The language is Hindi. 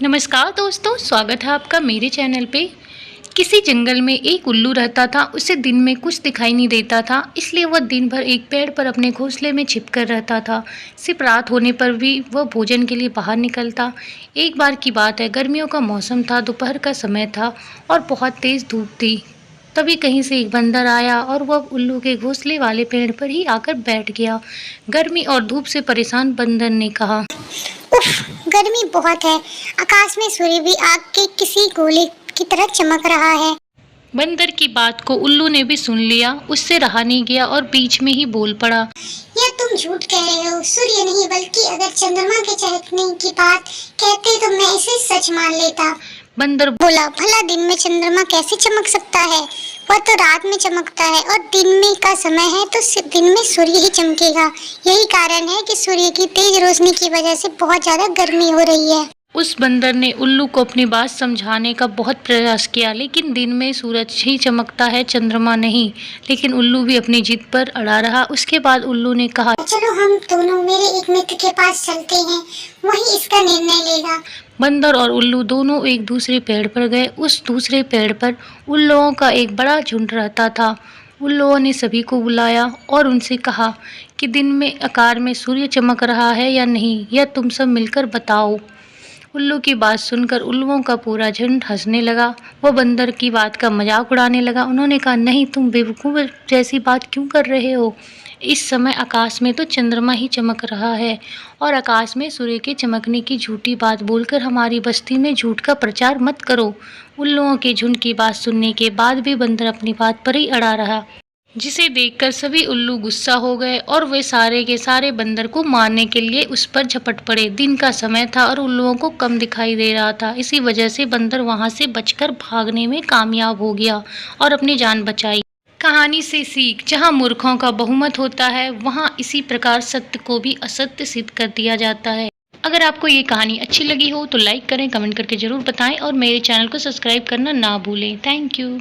नमस्कार दोस्तों, स्वागत है आपका मेरे चैनल पे। किसी जंगल में एक उल्लू रहता था। उसे दिन में कुछ दिखाई नहीं देता था, इसलिए वह दिन भर एक पेड़ पर अपने घोंसले में छिपकर रहता था। सिर्फ रात होने पर भी वह भोजन के लिए बाहर निकलता। एक बार की बात है, गर्मियों का मौसम था, दोपहर का समय था और बहुत तेज़ धूप थी। तभी कहीं से एक बंदर आया और वह उल्लू के घोंसले वाले पेड़ पर ही आकर बैठ गया। गर्मी और धूप से परेशान बंदर ने कहा, उफ, गर्मी बहुत है। आकाश में सूर्य भी आग के किसी गोले की तरह चमक रहा है। बंदर की बात को उल्लू ने भी सुन लिया। उससे रहा नहीं गया और बीच में ही बोल पड़ा, यह तुम झूठ कह रहे हो। सूर्य नहीं, बल्कि अगर चंद्रमा के चमकने की बात कहते तो मैं इसे सच मान लेता। बंदर बोला, भला दिन में चंद्रमा कैसे चमक सकता है? वह तो रात में चमकता है और दिन में का समय है तो दिन में सूर्य ही चमकेगा। यही कारण है कि सूर्य की तेज रोशनी की वजह से बहुत ज्यादा गर्मी हो रही है। उस बंदर ने उल्लू को अपनी बात समझाने का बहुत प्रयास किया, लेकिन दिन में सूरज ही चमकता है, चंद्रमा नहीं। लेकिन उल्लू भी अपनी जिद पर अड़ा रहा। उसके बाद उल्लू ने कहा, चलो हम दोनों मेरे एक मित्र के पास चलते हैं, वही इसका निर्णय लेगा। बंदर और उल्लू दोनों एक दूसरे पेड़ पर गए। उस दूसरे पेड़ पर उल्लुओं का एक बड़ा झुंड रहता था। उल्लुओं ने सभी को बुलाया और उनसे कहा कि दिन में आकार में सूर्य चमक रहा है या नहीं, यह तुम सब मिलकर बताओ। उल्लू की बात सुनकर उल्लुओं का पूरा झुंड हंसने लगा। वो बंदर की बात का मजाक उड़ाने लगा। उन्होंने कहा, नहीं, तुम बेवकूफ़ जैसी बात क्यों कर रहे हो? इस समय आकाश में तो चंद्रमा ही चमक रहा है और आकाश में सूर्य के चमकने की झूठी बात बोलकर हमारी बस्ती में झूठ का प्रचार मत करो। उल्लुओं के झुंड की बात सुनने के बाद भी बंदर अपनी बात पर ही अड़ा रहा, जिसे देखकर सभी उल्लू गुस्सा हो गए और वे सारे के सारे बंदर को मारने के लिए उस पर झपट पड़े। दिन का समय था और उल्लुओं को कम दिखाई दे रहा था। इसी वजह से बंदर वहां से बचकर भागने में कामयाब हो गया और अपनी जान बचाई। कहानी से सीख, जहां मूर्खों का बहुमत होता है वहां इसी प्रकार सत्य को भी असत्य सिद्ध कर दिया जाता है। अगर आपको ये कहानी अच्छी लगी हो तो लाइक करें, कमेंट करके जरूर बताएं और मेरे चैनल को सब्सक्राइब करना ना भूलें। Thank you.